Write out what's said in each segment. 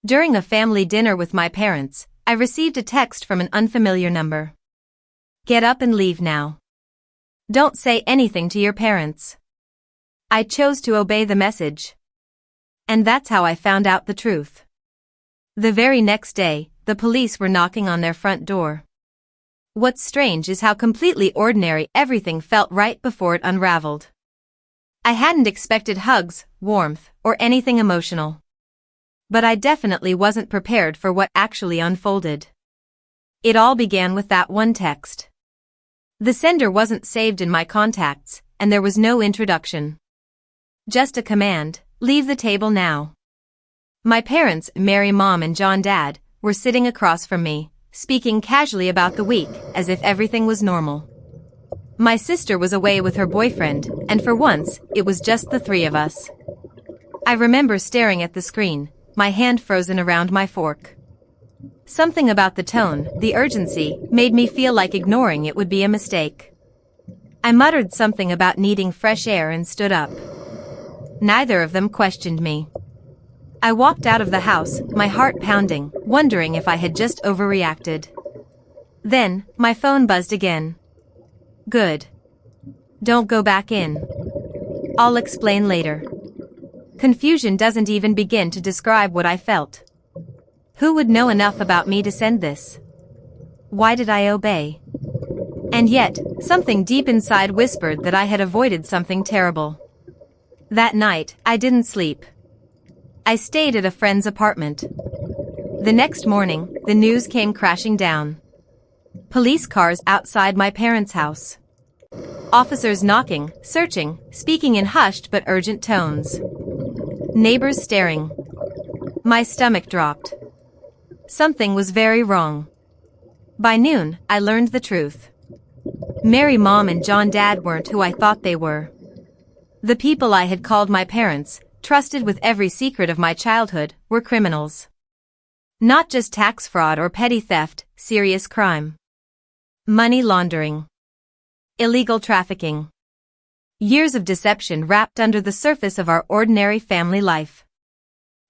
During a family dinner with my parents, I received a text from an unfamiliar number. Get up and leave now. Don't say anything to your parents. I chose to obey the message. And that's how I found out the truth. The very next day, the police were knocking on their front door. What's strange is how completely ordinary everything felt right before it unraveled. I hadn't expected hugs, warmth, or anything emotional. But I definitely wasn't prepared for what actually unfolded. It all began with that one text. The sender wasn't saved in my contacts, and there was no introduction. Just a command, leave the table now. My parents, Mary Mom and John Dad, were sitting across from me, speaking casually about the week, as if everything was normal. My sister was away with her boyfriend, and for once, it was just the three of us. I remember staring at the screen, my hand frozen around my fork. Something about the tone, the urgency, made me feel like ignoring it would be a mistake. I muttered something about needing fresh air and stood up. Neither of them questioned me. I walked out of the house, my heart pounding, wondering if I had just overreacted. Then, my phone buzzed again. Good. Don't go back in. I'll explain later. Confusion doesn't even begin to describe what I felt. Who would know enough about me to send this? Why did I obey? And yet, something deep inside whispered that I had avoided something terrible. That night, I didn't sleep. I stayed at a friend's apartment. The next morning, the news came crashing down. Police cars outside my parents' house. Officers knocking, searching, speaking in hushed but urgent tones. Neighbors staring. My stomach dropped. Something was very wrong. By noon, I learned the truth. Mary Mom and John Dad weren't who I thought they were. The people I had called my parents, trusted with every secret of my childhood, were criminals. Not just tax fraud or petty theft, serious crime. Money laundering. Illegal trafficking. Years of deception wrapped under the surface of our ordinary family life.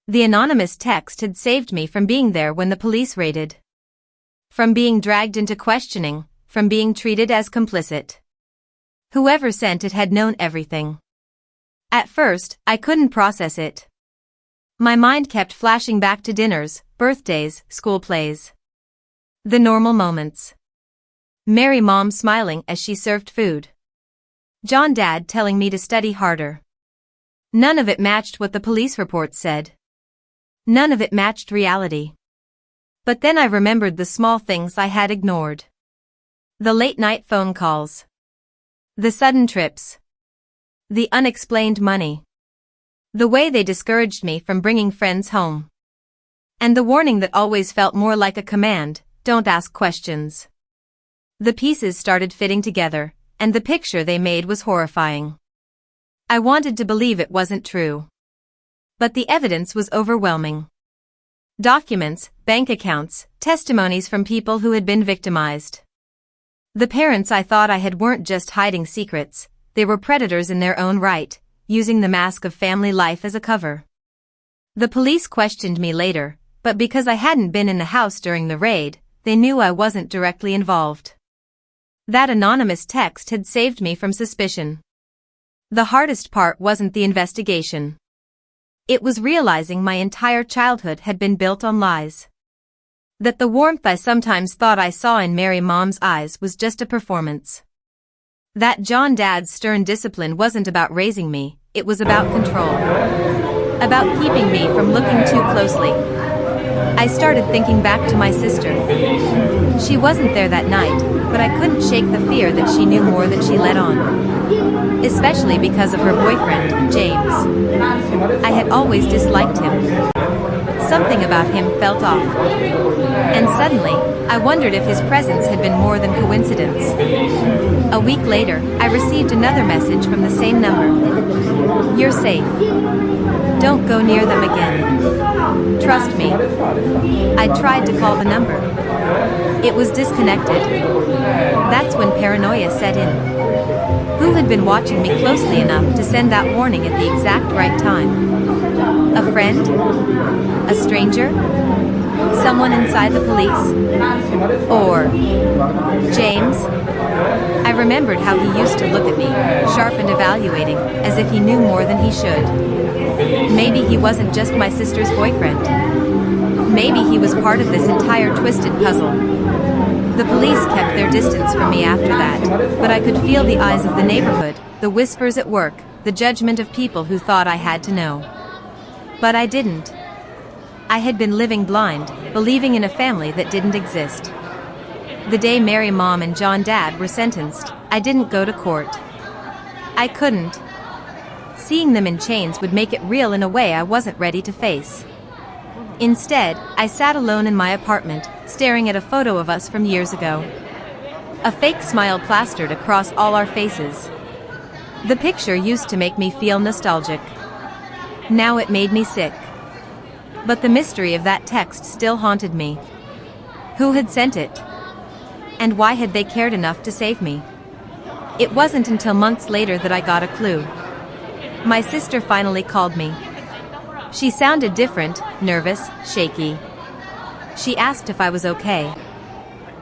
The anonymous text had saved me from being there when the police raided. From being dragged into questioning, from being treated as complicit. Whoever sent it had known everything. At first, I couldn't process it. My mind kept flashing back to dinners, birthdays, school plays. The normal moments. Mary Mom smiling as she served food. John Dad telling me to study harder. None of it matched what the police reports said. None of it matched reality. But then I remembered the small things I had ignored. The late-night phone calls. The sudden trips. The unexplained money. The way they discouraged me from bringing friends home. And the warning that always felt more like a command, don't ask questions. The pieces started fitting together, and the picture they made was horrifying. I wanted to believe it wasn't true. But the evidence was overwhelming. Documents, bank accounts, testimonies from people who had been victimized. The parents I thought I had weren't just hiding secrets, they were predators in their own right, using the mask of family life as a cover. The police questioned me later, but because I hadn't been in the house during the raid, they knew I wasn't directly involved. That anonymous text had saved me from suspicion. The hardest part wasn't the investigation. It was realizing my entire childhood had been built on lies. That the warmth I sometimes thought I saw in Mary Mom's eyes was just a performance. That John Dad's stern discipline wasn't about raising me, it was about control. About keeping me from looking too closely. I started thinking back to my sister. She wasn't there that night, but I couldn't shake the fear that she knew more than she let on. Especially because of her boyfriend, James. I had always disliked him. Something about him felt off. And suddenly, I wondered if his presence had been more than coincidence. A week later, I received another message from the same number. You're safe. Don't go near them again. Trust me. I tried to call the number. It was disconnected. That's when paranoia set in. Who had been watching me closely enough to send that warning at the exact right time? A friend? A stranger? Someone inside the police? Or James? I remembered how he used to look at me, sharp and evaluating, as if he knew more than he should. Maybe he wasn't just my sister's boyfriend. Maybe he was part of this entire twisted puzzle. The police kept their distance from me after that, but I could feel the eyes of the neighborhood, the whispers at work, the judgment of people who thought I had to know. But I didn't. I had been living blind, believing in a family that didn't exist. The day Mary Mom and John Dad were sentenced, I didn't go to court. I couldn't. Seeing them in chains would make it real in a way I wasn't ready to face. Instead, I sat alone in my apartment, staring at a photo of us from years ago. A fake smile plastered across all our faces. The picture used to make me feel nostalgic. Now it made me sick. But the mystery of that text still haunted me. Who had sent it? And why had they cared enough to save me? It wasn't until months later that I got a clue. My sister finally called me. She sounded different, nervous, shaky. She asked if I was okay.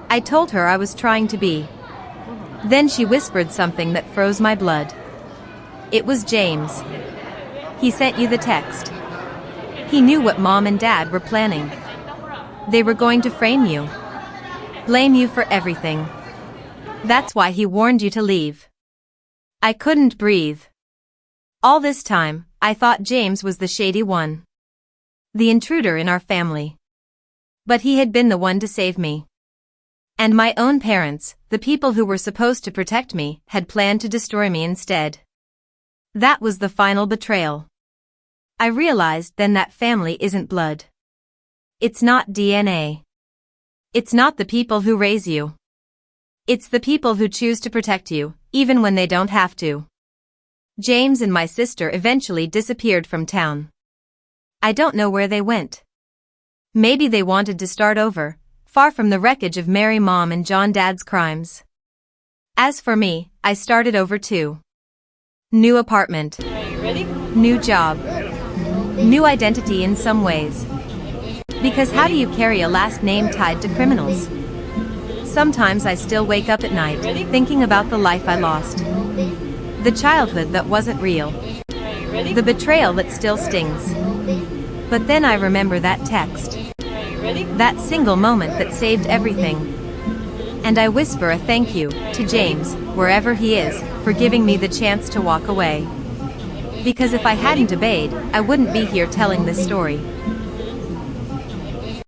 I told her I was trying to be. Then she whispered something that froze my blood. It was James. He sent you the text. He knew what Mom and Dad were planning. They were going to frame you. Blame you for everything. That's why he warned you to leave. I couldn't breathe. All this time, I thought James was the shady one. The intruder in our family. But he had been the one to save me. And my own parents, the people who were supposed to protect me, had planned to destroy me instead. That was the final betrayal. I realized then that family isn't blood. It's not DNA. It's not the people who raise you. It's the people who choose to protect you, even when they don't have to. James and my sister eventually disappeared from town. I don't know where they went. Maybe they wanted to start over, far from the wreckage of Mary Mom and John Dad's crimes. As for me, I started over too. New apartment. Are you ready? New job. New identity in some ways. Because how do you carry a last name tied to criminals? Sometimes I still wake up at night, thinking about the life I lost. The childhood that wasn't real. The betrayal that still stings. But then I remember that text. That single moment that saved everything. And I whisper a thank you to James, wherever he is, for giving me the chance to walk away. Because if I hadn't obeyed, I wouldn't be here telling this story.